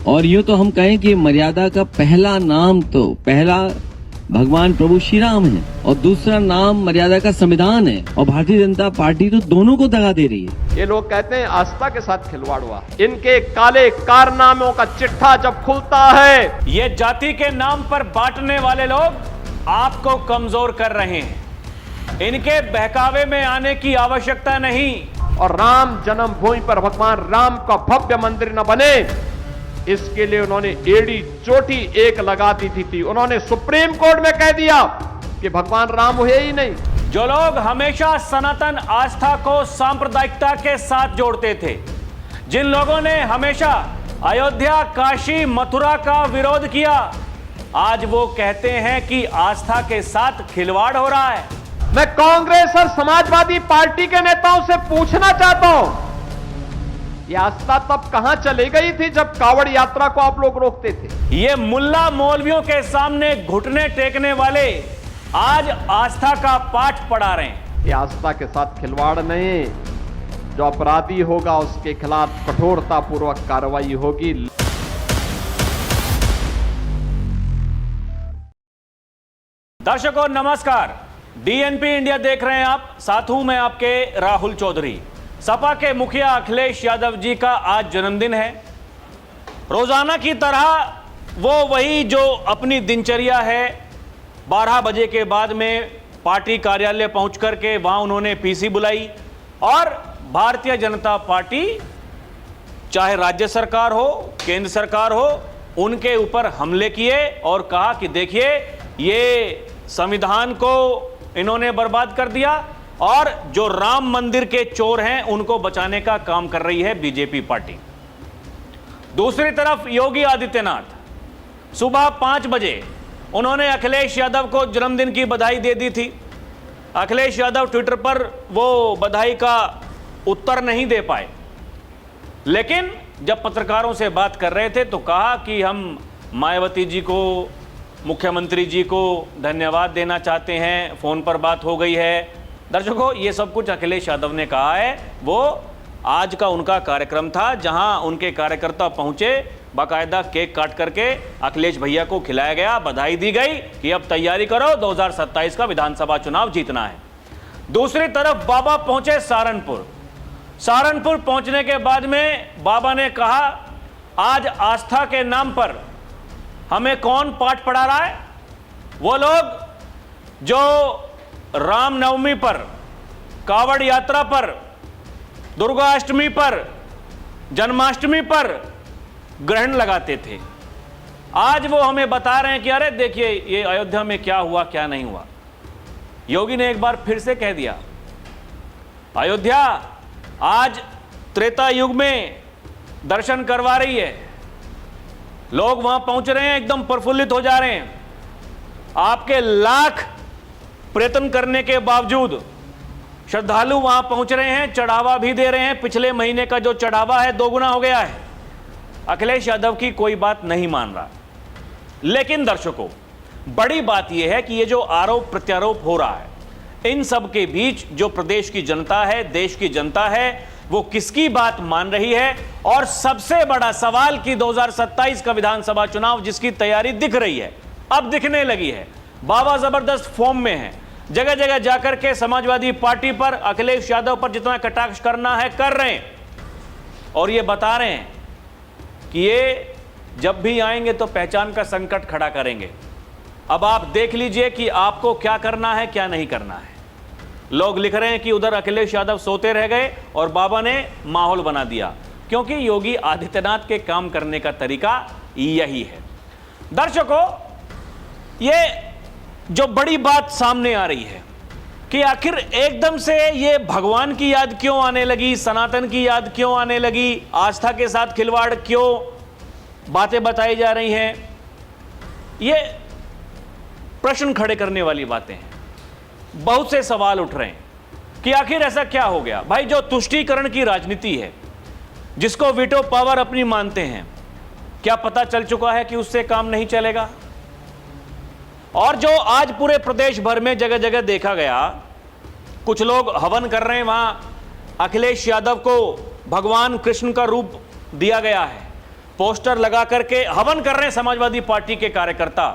और यूँ तो हम कहें कि मर्यादा का पहला नाम तो पहला भगवान प्रभु श्री राम है और दूसरा नाम मर्यादा का संविधान है, और भारतीय जनता पार्टी तो दोनों को दगा दे रही है। ये लोग कहते हैं आस्था के साथ खिलवाड़ हुआ। इनके काले कारनामों का चिट्ठा जब खुलता है, ये जाति के नाम पर बांटने वाले लोग आपको कमजोर कर रहे हैं। इनके बहकावे में आने की आवश्यकता नहीं। और राम जन्मभूमि पर भगवान राम का भव्य मंदिर न बने, इसके लिए उन्होंने एड़ी चोटी एक लगा दी थी। उन्होंने सुप्रीम कोर्ट में कह दिया कि भगवान राम हुए ही नहीं। जो लोग हमेशा सनातन आस्था को सांप्रदायिकता के साथ जोड़ते थे, जिन लोगों ने हमेशा अयोध्या, काशी, मथुरा का विरोध किया, आज वो कहते हैं कि आस्था के साथ खिलवाड़ हो रहा है। मैं कांग्रेस और समाजवादी पार्टी के नेताओं से पूछना चाहता हूं, ये आस्था तब कहां चली गई थी जब कावड़ यात्रा को आप लोग रोकते थे? ये मुल्ला मौलवियों के सामने घुटने टेकने वाले आज आस्था का पाठ पढ़ा रहे हैं। ये आस्था के साथ खिलवाड़ नहीं, जो अपराधी होगा उसके खिलाफ कठोरता पूर्वक कार्रवाई होगी। दर्शकों नमस्कार, डीएनपी इंडिया देख रहे हैं आप, साथ हूं मैं आपके राहुल चौधरी। सपा के मुखिया अखिलेश यादव जी का आज जन्मदिन है। रोजाना की तरह वो वही जो अपनी दिनचर्या है, 12 बजे के बाद में पार्टी कार्यालय पहुंच करके वहां उन्होंने पीसी बुलाई और भारतीय जनता पार्टी, चाहे राज्य सरकार हो, केंद्र सरकार हो, उनके ऊपर हमले किए और कहा कि देखिए ये संविधान को इन्होंने बर्बाद कर दिया और जो राम मंदिर के चोर हैं उनको बचाने का काम कर रही है बीजेपी पार्टी। दूसरी तरफ योगी आदित्यनाथ सुबह 5 बजे उन्होंने अखिलेश यादव को जन्मदिन की बधाई दे दी थी। अखिलेश यादव ट्विटर पर वो बधाई का उत्तर नहीं दे पाए, लेकिन जब पत्रकारों से बात कर रहे थे तो कहा कि हम मायावती जी को, मुख्यमंत्री जी को धन्यवाद देना चाहते हैं, फोन पर बात हो गई है। दर्शकों ये सब कुछ अखिलेश यादव ने कहा है। वो आज का उनका कार्यक्रम था जहां उनके कार्यकर्ता पहुंचे, बाकायदा केक काट करके अखिलेश भैया को खिलाया गया, बधाई दी गई कि अब तैयारी करो, 2027 का विधानसभा चुनाव जीतना है। दूसरी तरफ बाबा पहुंचे सहारनपुर। सहारनपुर पहुंचने के बाद में बाबा ने कहा आज आस्था के नाम पर हमें कौन पाठ पढ़ा रहा है? वो लोग जो रामनवमी पर, कावड़ यात्रा पर, दुर्गाष्टमी पर, जन्माष्टमी पर ग्रहण लगाते थे, आज वो हमें बता रहे हैं कि अरे देखिए ये अयोध्या में क्या हुआ क्या नहीं हुआ। योगी ने एक बार फिर से कह दिया, अयोध्या आज त्रेता युग में दर्शन करवा रही है, लोग वहां पहुंच रहे हैं, एकदम प्रफुल्लित हो जा रहे हैं। आपके लाख प्रयत्न करने के बावजूद श्रद्धालु वहां पहुंच रहे हैं, चढ़ावा भी दे रहे हैं। पिछले महीने का जो चढ़ावा है 2 गुना हो गया है। अखिलेश यादव की कोई बात नहीं मान रहा। लेकिन दर्शकों बड़ी बात यह है कि ये जो आरोप प्रत्यारोप हो रहा है, इन सब के बीच जो प्रदेश की जनता है, देश की जनता है, वो किसकी बात मान रही है? और सबसे बड़ा सवाल कि 2027 का विधानसभा चुनाव जिसकी तैयारी दिख रही है, अब दिखने लगी है, बाबा जबरदस्त फॉर्म में है, जगह जगह जाकर के समाजवादी पार्टी पर, अखिलेश यादव पर जितना कटाक्ष करना है कर रहे हैं और ये बता रहे हैं कि ये जब भी आएंगे तो पहचान का संकट खड़ा करेंगे। अब आप देख लीजिए कि आपको क्या करना है क्या नहीं करना है। लोग लिख रहे हैं कि उधर अखिलेश यादव सोते रह गए और बाबा ने माहौल बना दिया, क्योंकि योगी आदित्यनाथ के काम करने का तरीका यही है। दर्शकों ये जो बड़ी बात सामने आ रही है कि आखिर एकदम से ये भगवान की याद क्यों आने लगी, सनातन की याद क्यों आने लगी, आस्था के साथ खिलवाड़ क्यों बातें बताई जा रही हैं, ये प्रश्न खड़े करने वाली बातें हैं। बहुत से सवाल उठ रहे हैं कि आखिर ऐसा क्या हो गया। भाई जो तुष्टीकरण की राजनीति है, जिसको वीटो पावर अपनी मानते हैं, क्या पता चल चुका है कि उससे काम नहीं चलेगा? और जो आज पूरे प्रदेश भर में जगह जगह देखा गया, कुछ लोग हवन कर रहे हैं, वहां अखिलेश यादव को भगवान कृष्ण का रूप दिया गया है, पोस्टर लगा करके हवन कर रहे हैं समाजवादी पार्टी के कार्यकर्ता।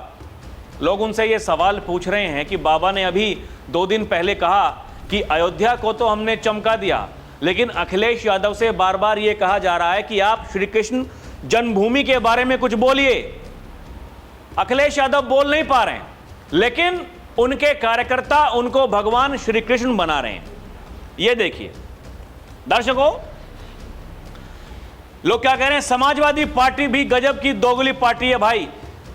लोग उनसे ये सवाल पूछ रहे हैं कि बाबा ने अभी 2 दिन पहले कहा कि अयोध्या को तो हमने चमका दिया, लेकिन अखिलेश यादव से बार बार ये कहा जा रहा है कि आप श्री कृष्ण जन्मभूमि के बारे में कुछ बोलिए। अखिलेश यादव बोल नहीं पा रहे हैं, लेकिन उनके कार्यकर्ता उनको भगवान श्री कृष्ण बना रहे हैं। ये देखिए दर्शकों, लोग क्या कह रहे हैं, समाजवादी पार्टी भी गजब की दोगली पार्टी है भाई।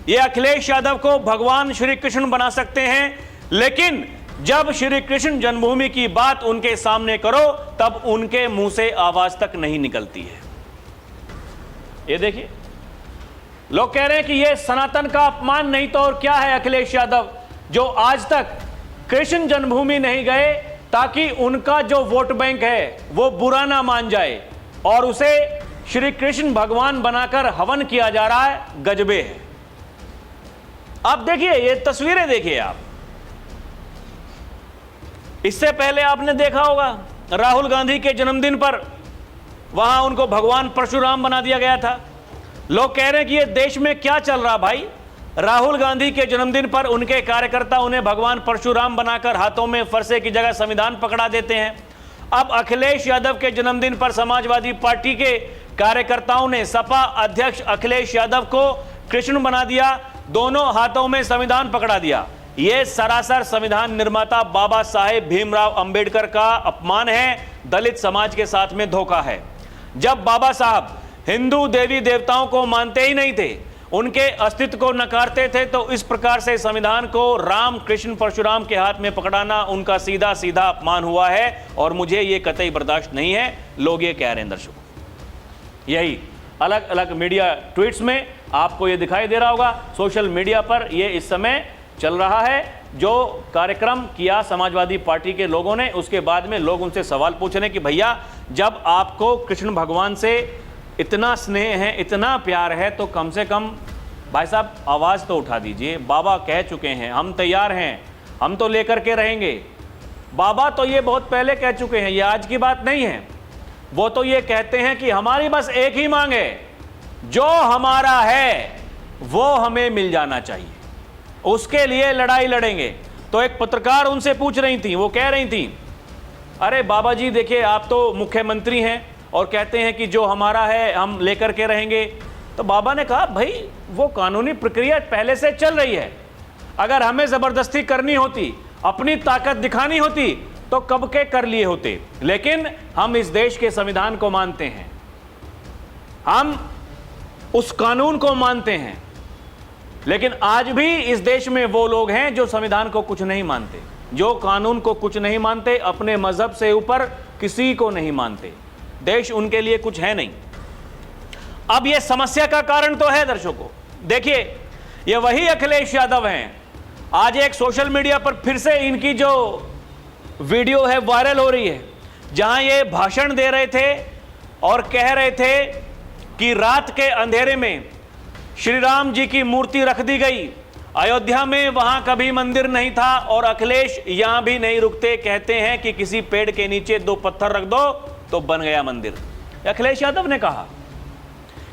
ये अखिलेश यादव को भगवान श्री कृष्ण बना सकते हैं, लेकिन जब श्री कृष्ण जन्मभूमि की बात उनके सामने करो तब उनके मुंह से आवाज तक नहीं निकलती है। ये देखिए, लोग कह रहे हैं कि यह सनातन का अपमान नहीं तो और क्या है। अखिलेश यादव जो आज तक कृष्ण जन्मभूमि नहीं गए ताकि उनका जो वोट बैंक है वो बुरा ना मान जाए और उसे श्री कृष्ण भगवान बनाकर हवन किया जा रहा है, गजबे है। आप देखिए ये तस्वीरें, देखिए आप। इससे पहले आपने देखा होगा राहुल गांधी के जन्मदिन पर वहां उनको भगवान परशुराम बना दिया गया था। लोग कह रहे हैं कि ये देश में क्या चल रहा भाई। राहुल गांधी के जन्मदिन पर उनके कार्यकर्ता उन्हें भगवान परशुराम बनाकर हाथों में फरसे की जगह संविधान पकड़ा देते हैं। अब अखिलेश यादव के जन्मदिन पर समाजवादी पार्टी के कार्यकर्ताओं ने सपा अध्यक्ष अखिलेश यादव को कृष्ण बना दिया, दोनों हाथों में संविधान पकड़ा दिया। यह सरासर संविधान निर्माता बाबा साहेब भीमराव अंबेडकर का अपमान है, दलित समाज के साथ में धोखा है। जब बाबा साहब हिंदू देवी देवताओं को मानते ही नहीं थे, उनके अस्तित्व को नकारते थे, तो इस प्रकार से संविधान को राम कृष्ण परशुराम के हाथ में पकड़ाना उनका सीधा सीधा अपमान हुआ है और मुझे यह कतई बर्दाश्त नहीं है। लोग ये कह रहे हैं दर्शकों। यही अलग अलग मीडिया ट्वीट्स में आपको ये दिखाई दे रहा होगा, सोशल मीडिया पर ये इस समय चल रहा है। जो कार्यक्रम किया समाजवादी पार्टी के लोगों ने, उसके बाद में लोग उनसे सवाल पूछ रहे हैं कि भैया जब आपको कृष्ण भगवान से इतना स्नेह है, इतना प्यार है, तो कम से कम भाई साहब आवाज़ तो उठा दीजिए। बाबा कह चुके हैं हम तैयार हैं, हम तो लेकर के रहेंगे। बाबा तो ये बहुत पहले कह चुके हैं, ये आज की बात नहीं है। वो तो ये कहते हैं कि हमारी बस एक ही मांग है, जो हमारा है वो हमें मिल जाना चाहिए, उसके लिए लड़ाई लड़ेंगे। तो एक पत्रकार उनसे पूछ रही थी, वो कह रही थी अरे बाबा जी देखिए आप तो मुख्यमंत्री हैं और कहते हैं कि जो हमारा है हम लेकर के रहेंगे। तो बाबा ने कहा भाई वो कानूनी प्रक्रिया पहले से चल रही है, अगर हमें ज़बरदस्ती करनी होती, अपनी ताकत दिखानी होती तो कब के कर लिए होते। लेकिन हम इस देश के संविधान को मानते हैं, हम उस कानून को मानते हैं। लेकिन आज भी इस देश में वो लोग हैं जो संविधान को कुछ नहीं मानते, जो कानून को कुछ नहीं मानते, अपने मजहब से ऊपर किसी को नहीं मानते। देश उनके लिए कुछ है नहीं। अब ये समस्या का कारण तो है दर्शकों। देखिए ये वही अखिलेश यादव हैं। आज एक सोशल मीडिया पर फिर से इनकी जो वीडियो है वायरल हो रही है, जहां ये भाषण दे रहे थे और कह रहे थे कि रात के अंधेरे में श्री राम जी की मूर्ति रख दी गई अयोध्या में, वहां कभी मंदिर नहीं था और अखिलेश यहां भी नहीं रुकते, कहते हैं कि किसी पेड़ के नीचे 2 पत्थर रख दो तो बन गया मंदिर। अखिलेश यादव ने कहा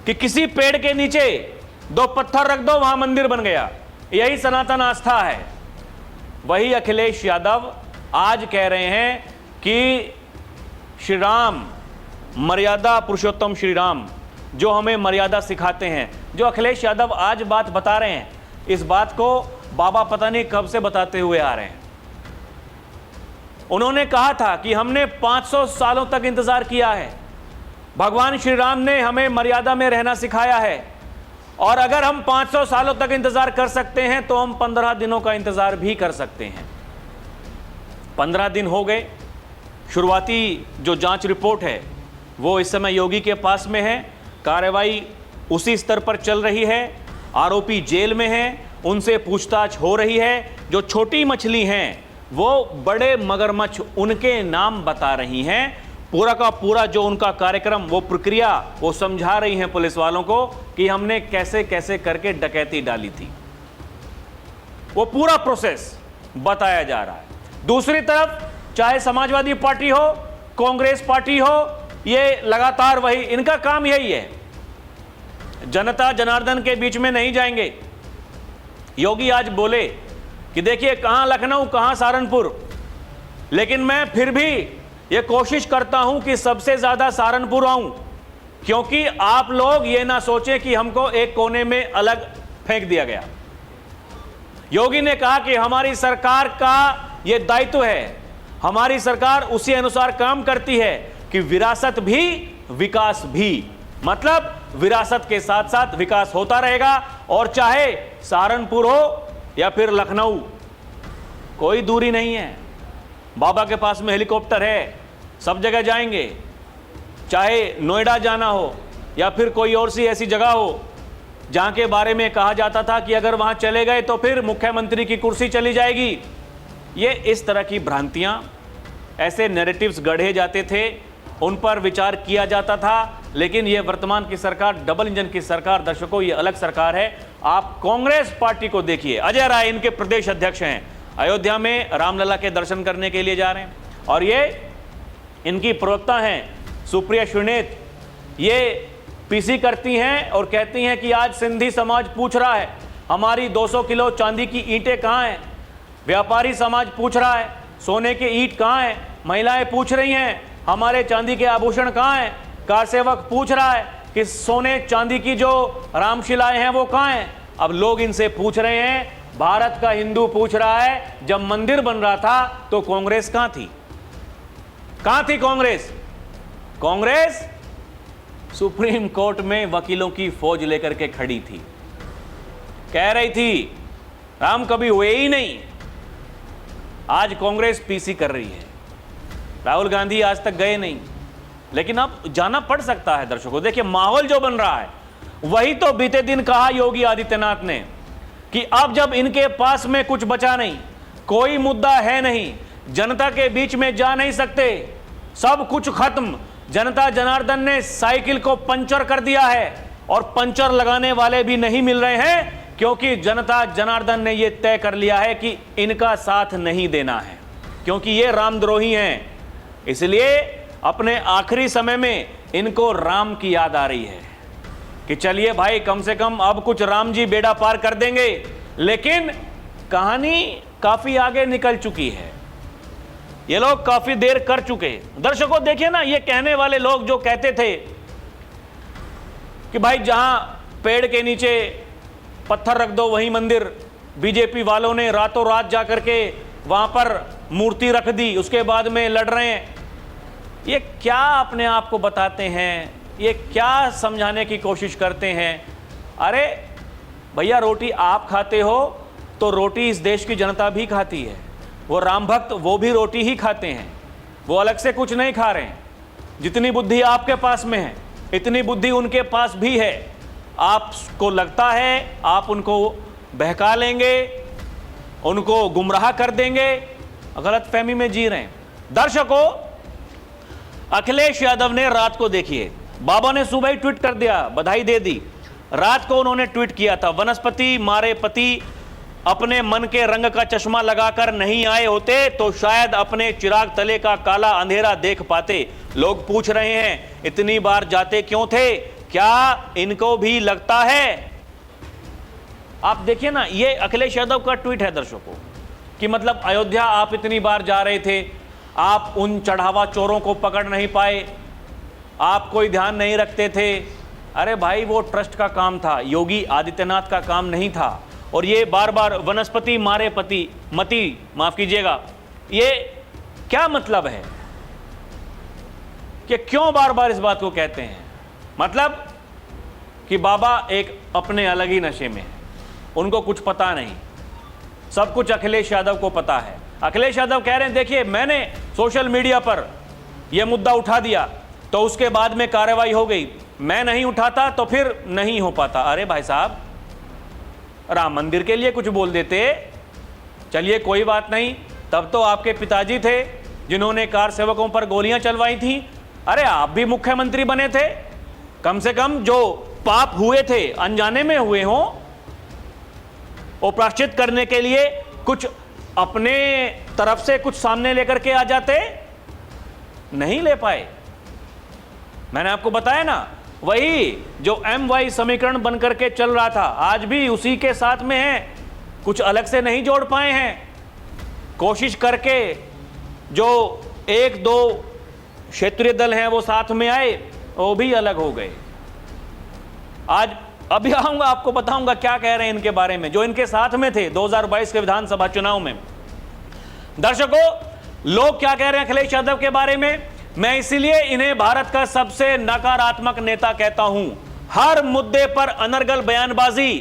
कि किसी पेड़ के नीचे 2 पत्थर रख दो वहां मंदिर बन गया। यही सनातन आस्था है। वही अखिलेश यादव आज कह रहे हैं कि श्री राम, मर्यादा पुरुषोत्तम श्री राम जो हमें मर्यादा सिखाते हैं। जो अखिलेश यादव आज बात बता रहे हैं, इस बात को बाबा पता नहीं कब से बताते हुए आ रहे हैं। उन्होंने कहा था कि हमने 500 सालों तक इंतजार किया है, भगवान श्री राम ने हमें मर्यादा में रहना सिखाया है, और अगर हम 500 सालों तक इंतजार कर सकते हैं तो हम 15 दिनों का इंतजार भी कर सकते हैं। 15 दिन हो गए। शुरुआती जो जांच रिपोर्ट है वो इस समय योगी के पास में है, कार्रवाई उसी स्तर पर चल रही है, आरोपी जेल में हैं, उनसे पूछताछ हो रही है। जो छोटी मछली हैं वो बड़े मगरमच्छ उनके नाम बता रही हैं। पूरा का पूरा जो उनका कार्यक्रम, वो प्रक्रिया वो समझा रही हैं पुलिस वालों को कि हमने कैसे कैसे करके डकैती डाली थी। वो पूरा प्रोसेस बताया जा रहा है। दूसरी तरफ चाहे समाजवादी पार्टी हो, कांग्रेस पार्टी हो, ये लगातार वही इनका काम यही है। जनता जनार्दन के बीच में नहीं जाएंगे। योगी आज बोले कि देखिए कहां लखनऊ कहां सहारनपुर, लेकिन मैं फिर भी ये कोशिश करता हूं कि सबसे ज्यादा सहारनपुर आऊं, क्योंकि आप लोग ये ना सोचें कि हमको एक कोने में अलग फेंक दिया गया। योगी ने कहा कि हमारी सरकार का ये दायित्व है, हमारी सरकार उसी अनुसार काम करती है कि विरासत भी विकास भी, मतलब विरासत के साथ साथ विकास होता रहेगा, और चाहे सहारनपुर हो या फिर लखनऊ, कोई दूरी नहीं है। बाबा के पास में हेलीकॉप्टर है, सब जगह जाएंगे, चाहे नोएडा जाना हो या फिर कोई और सी ऐसी जगह हो जहां के बारे में कहा जाता था कि अगर वहां चले गए तो फिर मुख्यमंत्री की कुर्सी चली जाएगी। ये इस तरह की भ्रांतियां, ऐसे नैरेटिव्स गढ़े जाते थे, उन पर विचार किया जाता था। लेकिन ये वर्तमान की सरकार, डबल इंजन की सरकार, दर्शकों ये अलग सरकार है। आप कांग्रेस पार्टी को देखिए, अजय राय इनके प्रदेश अध्यक्ष हैं, अयोध्या में रामलला के दर्शन करने के लिए जा रहे हैं, और ये इनकी प्रवक्ता हैं सुप्रिया श्रीनेत, ये पीसी करती हैं और कहती हैं कि आज सिंधी समाज पूछ रहा है हमारी 200 किलो चांदी की ईंटें कहाँ हैं, व्यापारी समाज पूछ रहा है सोने के ईंट कहाँ हैं, महिलाएं पूछ रही हैं हमारे चांदी के आभूषण कहाँ हैं, कार सेवक पूछ रहा है कि सोने चांदी की जो रामशिलाएं हैं वो कहाँ हैं। अब लोग इनसे पूछ रहे हैं, भारत का हिंदू पूछ रहा है जब मंदिर बन रहा था तो कांग्रेस कहाँ थी? कहाँ थी कांग्रेस? कांग्रेस सुप्रीम कोर्ट में वकीलों की फौज लेकर के खड़ी थी, कह रही थी राम कभी हुए ही नहीं। आज कांग्रेस पीसी कर रही है, राहुल गांधी आज तक गए नहीं, लेकिन अब जाना पड़ सकता है। दर्शकों देखिए माहौल जो बन रहा है, वही तो बीते दिन कहा योगी आदित्यनाथ ने कि अब जब इनके पास में कुछ बचा नहीं, कोई मुद्दा है नहीं, जनता के बीच में जा नहीं सकते, सब कुछ खत्म, जनता जनार्दन ने साइकिल को पंचर कर दिया है और पंचर लगाने वाले भी नहीं मिल रहे हैं, क्योंकि जनता जनार्दन ने यह तय कर लिया है कि इनका साथ नहीं देना है, क्योंकि ये रामद्रोही हैं। इसलिए अपने आखिरी समय में इनको राम की याद आ रही है कि चलिए भाई कम से कम अब कुछ राम जी बेड़ा पार कर देंगे। लेकिन कहानी काफी आगे निकल चुकी है, ये लोग काफी देर कर चुके। दर्शकों देखिए ना, ये कहने वाले लोग जो कहते थे कि भाई जहां पेड़ के नीचे पत्थर रख दो वहीं मंदिर, बीजेपी वालों ने रातों रात जाकर के वहां पर मूर्ति रख दी, उसके बाद में लड़ रहे हैं। ये क्या अपने आप को बताते हैं, ये क्या समझाने की कोशिश करते हैं? अरे भैया रोटी आप खाते हो तो रोटी इस देश की जनता भी खाती है, वो राम भक्त वो भी रोटी ही खाते हैं, वो अलग से कुछ नहीं खा रहे हैं। जितनी बुद्धि आपके पास में है इतनी बुद्धि उनके पास भी है। आपको लगता है आप उनको बहका लेंगे, उनको गुमराह कर देंगे, गलत फहमी में जी रहे हैं। दर्शकों अखिलेश यादव ने रात को देखिए, बाबा ने सुबह ही ट्वीट कर दिया, बधाई दे दी। रात को उन्होंने ट्वीट किया था, वनस्पति मारे पति अपने मन के रंग का चश्मा लगाकर नहीं आए होते तो शायद अपने चिराग तले का काला अंधेरा देख पाते। लोग पूछ रहे हैं इतनी बार जाते क्यों थे, क्या इनको भी लगता है? आप देखिए ना, ये अखिलेश यादव का ट्वीट है दर्शकों कि मतलब अयोध्या आप इतनी बार जा रहे थे, आप उन चढ़ावा चोरों को पकड़ नहीं पाए, आप कोई ध्यान नहीं रखते थे। अरे भाई वो ट्रस्ट का काम था, योगी आदित्यनाथ का काम नहीं था। और ये बार बार वनस्पति मारे पति मति माफ कीजिएगा, ये क्या मतलब है कि क्यों बार बार इस बात को कहते हैं? मतलब कि बाबा एक अपने अलग ही नशे में है, उनको कुछ पता नहीं, सब कुछ अखिलेश यादव को पता है। अखिलेश यादव कह रहे हैं देखिए मैंने सोशल मीडिया पर यह मुद्दा उठा दिया तो उसके बाद में कार्रवाई हो गई, मैं नहीं उठाता तो फिर नहीं हो पाता। अरे भाई साहब, राम मंदिर के लिए कुछ बोल देते, चलिए कोई बात नहीं, तब तो आपके पिताजी थे जिन्होंने कार सेवकों पर गोलियां चलवाई थी। अरे आप भी मुख्यमंत्री बने थे, कम से कम जो पाप हुए थे अनजाने में हुए हों वो प्रायश्चित करने के लिए कुछ अपने तरफ से कुछ सामने लेकर के आ जाते, नहीं ले पाए। मैंने आपको बताया ना वही जो MY समीकरण बनकर के चल रहा था आज भी उसी के साथ में है, कुछ अलग से नहीं जोड़ पाए हैं। कोशिश करके जो एक दो क्षेत्रीय दल हैं वो साथ में आए, वो भी अलग हो गए। आज अभी आऊंगा, आपको बताऊंगा क्या कह रहे हैं इनके बारे में, जो इनके साथ में थे 2022 के विधानसभा चुनाव में। दर्शकों, लोग क्या कह रहे हैं अखिलेश यादव के बारे में, मैं इसीलिए इन्हें भारत का सबसे नकारात्मक नेता कहता हूं। हर मुद्दे पर अनर्गल बयानबाजी,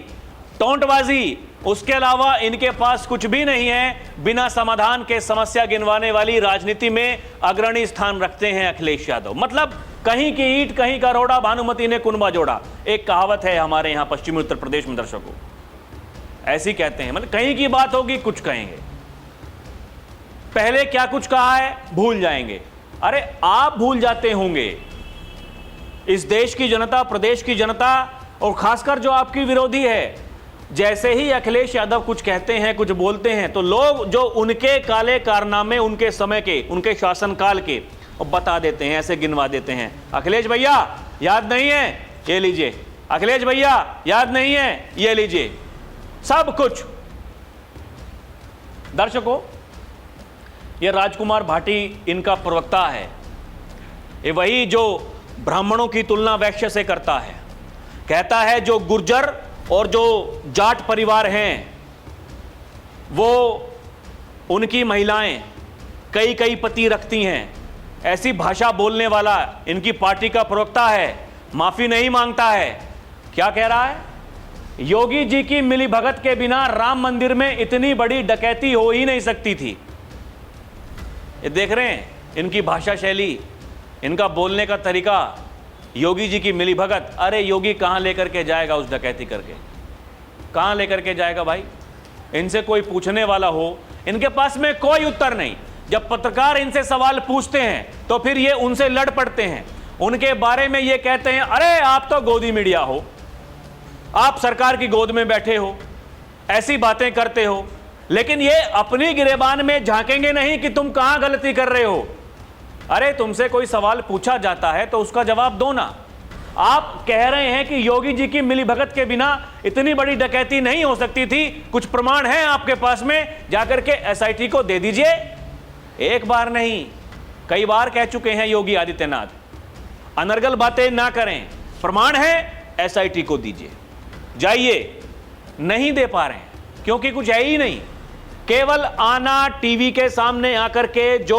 टोंटबाजी, उसके अलावा इनके पास कुछ भी नहीं है। बिना समाधान के समस्या गिनवाने वाली राजनीति में अग्रणी स्थान रखते हैं अखिलेश यादव। मतलब कहीं की ईंट कहीं का रोड़ा, भानुमति ने कुनबा जोड़ा, एक कहावत है हमारे यहां पश्चिमी उत्तर प्रदेश में। दर्शकों, ऐसी कहते हैं, मतलब कहीं की बात होगी कुछ कहेंगे, पहले क्या कुछ कहा है भूल जाएंगे। अरे आप भूल जाते होंगे, इस देश की जनता, प्रदेश की जनता और खासकर जो आपकी विरोधी है, जैसे ही अखिलेश यादव कुछ कहते हैं, कुछ बोलते हैं, तो लोग जो उनके काले कारनामे उनके समय के, उनके शासनकाल के बता देते हैं, ऐसे गिनवा देते हैं। अखिलेश भैया याद नहीं है, ये लीजिए। अखिलेश भैया याद नहीं है, ये लीजिए, सब कुछ। दर्शकों, ये राजकुमार भाटी इनका प्रवक्ता है। ये वही जो ब्राह्मणों की तुलना वैश्य से करता है, कहता है जो गुर्जर और जो जाट परिवार हैं वो, उनकी महिलाएं कई कई पति रखती हैं। ऐसी भाषा बोलने वाला इनकी पार्टी का प्रवक्ता है, माफी नहीं मांगता है। क्या कह रहा है? योगी जी की मिलीभगत के बिना राम मंदिर में इतनी बड़ी डकैती हो ही नहीं सकती थी। ये देख रहे हैं इनकी भाषा शैली, इनका बोलने का तरीका, योगी जी की मिलीभगत। अरे योगी कहां लेकर के जाएगा उस डकैती करके, कहां लेकर के जाएगा भाई? इनसे कोई पूछने वाला हो, इनके पास में कोई उत्तर नहीं। जब पत्रकार इनसे सवाल पूछते हैं तो फिर ये उनसे लड़ पड़ते हैं, उनके बारे में ये कहते हैं अरे आप तो गोदी मीडिया हो, आप सरकार की गोद में बैठे हो, ऐसी बातें करते हो। लेकिन ये अपनी गिरेबान में झांकेंगे नहीं कि तुम कहां गलती कर रहे हो। अरे तुमसे कोई सवाल पूछा जाता है तो उसका जवाब दो ना। आप कह रहे हैं कि योगी जी की मिलीभगत के बिना इतनी बड़ी डकैती नहीं हो सकती थी, कुछ प्रमाण है आपके पास में, जाकर के SIT को दे दीजिए। एक बार नहीं, कई बार कह चुके हैं योगी आदित्यनाथ, अनर्गल बातें ना करें, प्रमाण है SIT को दीजिए। जाइए, नहीं दे पा रहे हैं क्योंकि कुछ है ही नहीं। केवल आना, टीवी के सामने आकर के जो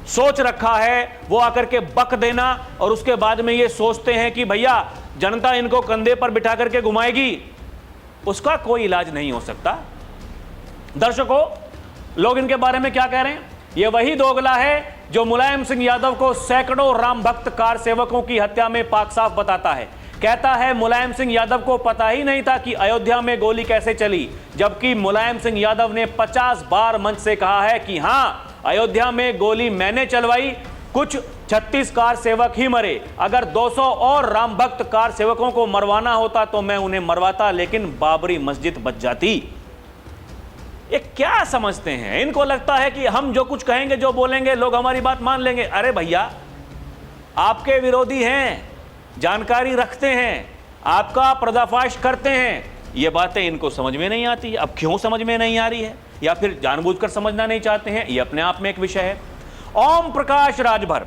सोच रखा है वो आकर के बक देना, और उसके बाद में ये सोचते हैं कि भैया जनता इनको कंधे पर बिठा करके घुमाएगी, उसका कोई इलाज नहीं हो सकता। दर्शकों, लोग इनके बारे में क्या कह रहे हैं? ये वही दोगला है जो मुलायम सिंह यादव को सैकड़ों राम भक्त कार सेवकों की हत्या में पाक साफ बताता है। कहता है मुलायम सिंह यादव को पता ही नहीं था कि अयोध्या में गोली कैसे चली, जबकि मुलायम सिंह यादव ने 50 बार मंच से कहा है कि हां, अयोध्या में गोली मैंने चलवाई, कुछ 36 कार सेवक ही मरे। अगर 200 और राम भक्त कार सेवकों को मरवाना होता तो मैं उन्हें मरवाता, लेकिन बाबरी मस्जिद बच जाती। ये क्या समझते हैं? इनको लगता है कि हम जो कुछ कहेंगे, जो बोलेंगे, लोग हमारी बात मान लेंगे। अरे भैया, आपके विरोधी हैं, जानकारी रखते हैं, आपका पर्दाफाश करते हैं, ये बातें इनको समझ में नहीं आती। अब क्यों समझ में नहीं आ रही है, या फिर जानबूझकर समझना नहीं चाहते हैं, ये अपने आप में एक विषय है। ओम प्रकाश राजभर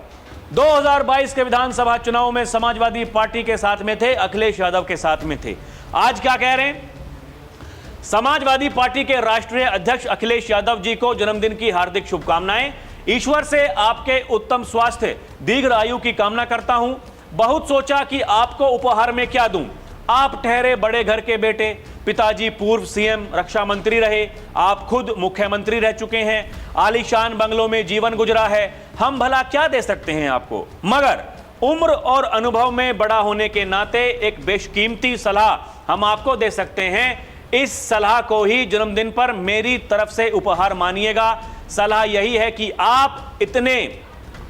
2022 के विधानसभा चुनाव में समाजवादी पार्टी के साथ में थे, अखिलेश यादव के साथ में थे। आज क्या कह रहे हैं? समाजवादी पार्टी के राष्ट्रीय अध्यक्ष अखिलेश यादव जी को जन्मदिन की हार्दिक शुभकामनाएं। ईश्वर से आपके उत्तम स्वास्थ्य, दीर्घ आयु की कामना करता हूं। बहुत सोचा कि आपको उपहार में क्या दूं। आप ठहरे बड़े घर के बेटे, पिताजी पूर्व CM रक्षा मंत्री रहे, आप खुद मुख्यमंत्री रह चुके हैं, आलीशान बंगलों में जीवन गुजरा है। हम भला क्या दे सकते हैं आपको, मगर उम्र और अनुभव में बड़ा होने के नाते एक बेशकीमती सलाह हम आपको दे सकते हैं। इस सलाह को ही जन्मदिन पर मेरी तरफ से उपहार मानिएगा। सलाह यही है कि आप इतने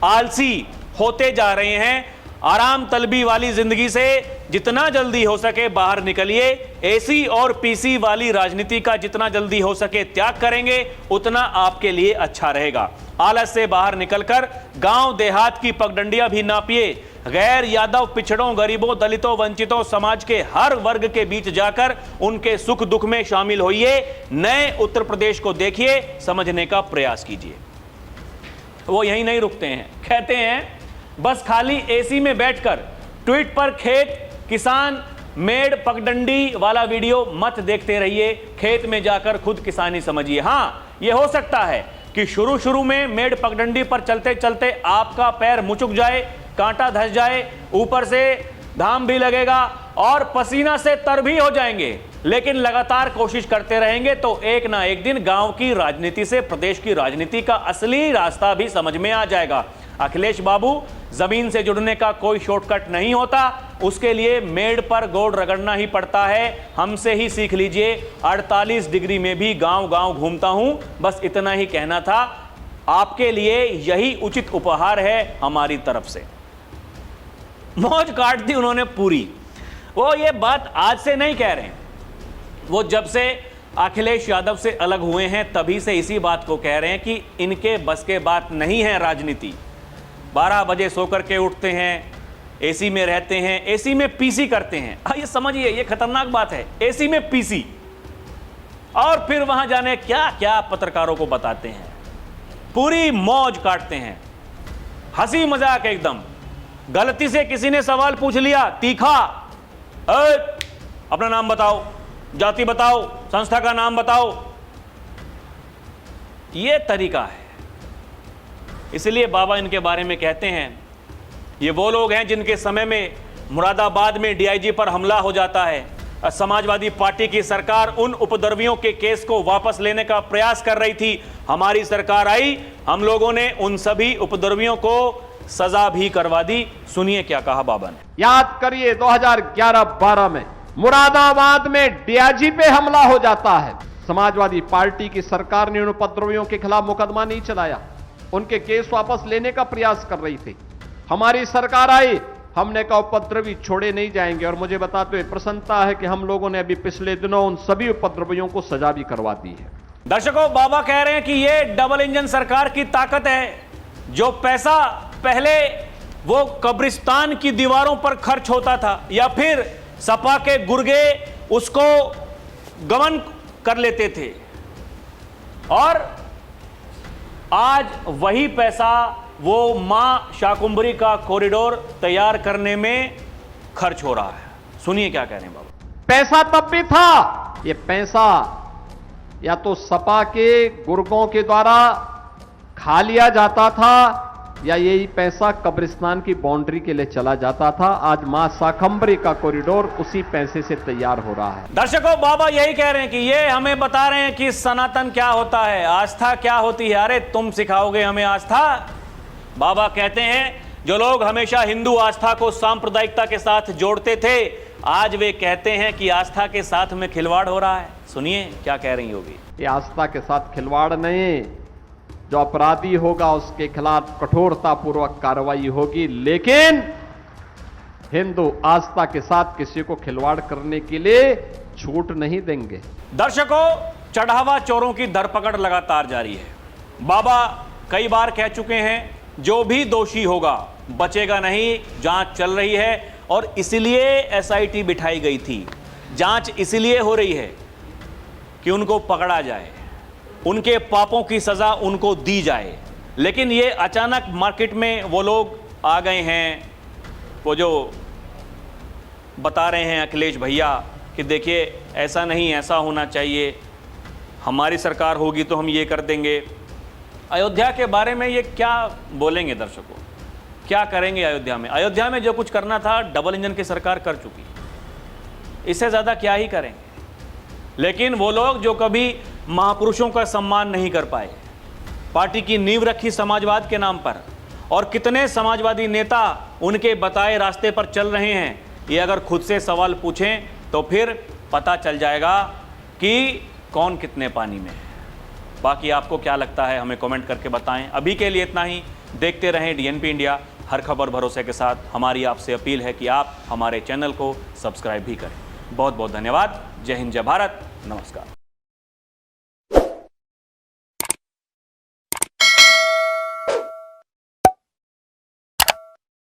आलसी होते जा रहे हैं, आराम तलबी वाली जिंदगी से जितना जल्दी हो सके बाहर निकलिए। एसी और पीसी वाली राजनीति का जितना जल्दी हो सके त्याग करेंगे उतना आपके लिए अच्छा रहेगा। आलस से बाहर निकलकर गांव देहात की पगडंडियां भी नापिए। गैर यादव, पिछड़ों, गरीबों, दलितों, वंचितों, समाज के हर वर्ग के बीच जाकर उनके सुख दुख में शामिल होइए। नए उत्तर प्रदेश को देखिए, समझने का प्रयास कीजिए। वो यहीं नहीं रुकते हैं, कहते हैं बस खाली एसी में बैठकर ट्वीट पर खेत, किसान, मेड़, पगडंडी वाला वीडियो मत देखते रहिए, खेत में जाकर खुद किसानी समझिए। हां, यह हो सकता है कि शुरू में मेड़ पगडंडी पर चलते चलते आपका पैर मुचुक जाए, कांटा धंस जाए, ऊपर से घाम भी लगेगा और पसीना से तर भी हो जाएंगे, लेकिन लगातार कोशिश करते रहेंगे तो एक ना एक दिन गांव की राजनीति से प्रदेश की राजनीति का असली रास्ता भी समझ में आ जाएगा। अखिलेश बाबू, जमीन से जुड़ने का कोई शॉर्टकट नहीं होता, उसके लिए मेड़ पर गोड़ रगड़ना ही पड़ता है। हमसे ही सीख लीजिए। 48 डिग्री में भी गांव गांव घूमता हूं, बस इतना ही कहना था। आपके लिए यही उचित उपहार है हमारी तरफ से। मौज काट दी उन्होंने पूरी। वो ये बात आज से नहीं कह रहे हैं, वो जब से अखिलेश यादव से अलग हुए हैं तभी से इसी बात को कह रहे हैं कि इनके बस के बात नहीं है राजनीति। 12 बजे सोकर के उठते हैं, एसी में रहते हैं, एसी में पीसी करते हैं। ये समझिए, ये खतरनाक बात है, एसी में पीसी, और फिर वहां जाने क्या क्या पत्रकारों को बताते हैं, पूरी मौज काटते हैं, हंसी मजाक एकदम। गलती से किसी ने सवाल पूछ लिया तीखा, अपना नाम बताओ, जाति बताओ, संस्था का नाम बताओ। यह तरीका है। इसलिए बाबा इनके बारे में कहते हैं ये वो लोग हैं जिनके समय में मुरादाबाद में डीआईजी पर हमला हो जाता है। समाजवादी पार्टी की सरकार उन उपद्रवियों के केस को वापस लेने का प्रयास कर रही थी। हमारी सरकार आई, हम लोगों ने उन सभी उपद्रवियों को सजा भी करवा दी। सुनिए क्या कहा बाबा ने। याद करिए 2011-12 में मुरादाबाद में डीआईजी पे हमला हो जाता है। समाजवादी पार्टी की सरकार ने उन उपद्रवियों के खिलाफ मुकदमा नहीं चलाया, उनके केस वापस लेने का प्रयास कर रही थी। हमारी सरकार आई, हमने कहा उपद्रवी छोड़े नहीं जाएंगे, और मुझे बताते हुए प्रसन्नता है कि हम लोगों ने अभी पिछले दिनों उन सभी उपद्रवियों को सजा भी करवा दी है। दर्शकों, बाबा कह रहे हैं कि यह डबल इंजन सरकार की ताकत है। जो पैसा पहले वो कब्रिस्तान की दीवारों पर खर्च होता था या फिर सपा के गुर्गे उसको गमन कर लेते थे, और आज वही पैसा वो मां शाकुंभरी का कॉरिडोर तैयार करने में खर्च हो रहा है। सुनिए क्या कह रहे हैं बाबा। पैसा तब भी था, ये पैसा या तो सपा के गुर्गों के द्वारा खा लिया जाता था या यही पैसा कब्रिस्तान की बाउंड्री के लिए चला जाता था। आज मां शाकंभरी का कॉरिडोर उसी पैसे से तैयार हो रहा है। दर्शकों, बाबा यही कह रहे हैं कि ये हमें बता रहे हैं कि सनातन क्या होता है, आस्था क्या होती है। अरे तुम सिखाओगे हमें आस्था? बाबा कहते हैं जो लोग हमेशा हिंदू आस्था को सांप्रदायिकता के साथ जोड़ते थे, आज वे कहते हैं कि आस्था के साथ में खिलवाड़ हो रहा है। सुनिए क्या कह रही होगी। ये आस्था के साथ खिलवाड़ नहीं, जो अपराधी होगा उसके खिलाफ कठोरता पूर्वक कार्रवाई होगी, लेकिन हिंदू आस्था के साथ किसी को खिलवाड़ करने के लिए छूट नहीं देंगे। दर्शकों, चढ़ावा चोरों की धरपकड़ लगातार जारी है। बाबा कई बार कह चुके हैं जो भी दोषी होगा बचेगा नहीं। जांच चल रही है और इसलिए एसआईटी बिठाई गई थी। जांच इसलिए हो रही है कि उनको पकड़ा जाए, उनके पापों की सजा उनको दी जाए। लेकिन ये अचानक मार्केट में वो लोग आ गए हैं, वो जो बता रहे हैं अखिलेश भैया कि देखिए ऐसा नहीं, ऐसा होना चाहिए, हमारी सरकार होगी तो हम ये कर देंगे। अयोध्या के बारे में ये क्या बोलेंगे दर्शकों? क्या करेंगे अयोध्या में? अयोध्या में जो कुछ करना था डबल इंजन की सरकार कर चुकी, इससे ज़्यादा क्या ही करेंगे। लेकिन वो लोग जो कभी महापुरुषों का सम्मान नहीं कर पाए, पार्टी की नींव रखी समाजवाद के नाम पर, और कितने समाजवादी नेता उनके बताए रास्ते पर चल रहे हैं, ये अगर खुद से सवाल पूछें तो फिर पता चल जाएगा कि कौन कितने पानी में है। बाकी आपको क्या लगता है हमें कमेंट करके बताएं। अभी के लिए इतना ही। देखते रहें डीएनपी इंडिया। हर खबर भरोसे के साथ हमारी आपसे अपील है कि आप हमारे चैनल को सब्सक्राइब भी करें। बहुत बहुत धन्यवाद। जय हिंद, जय भारत, नमस्कार।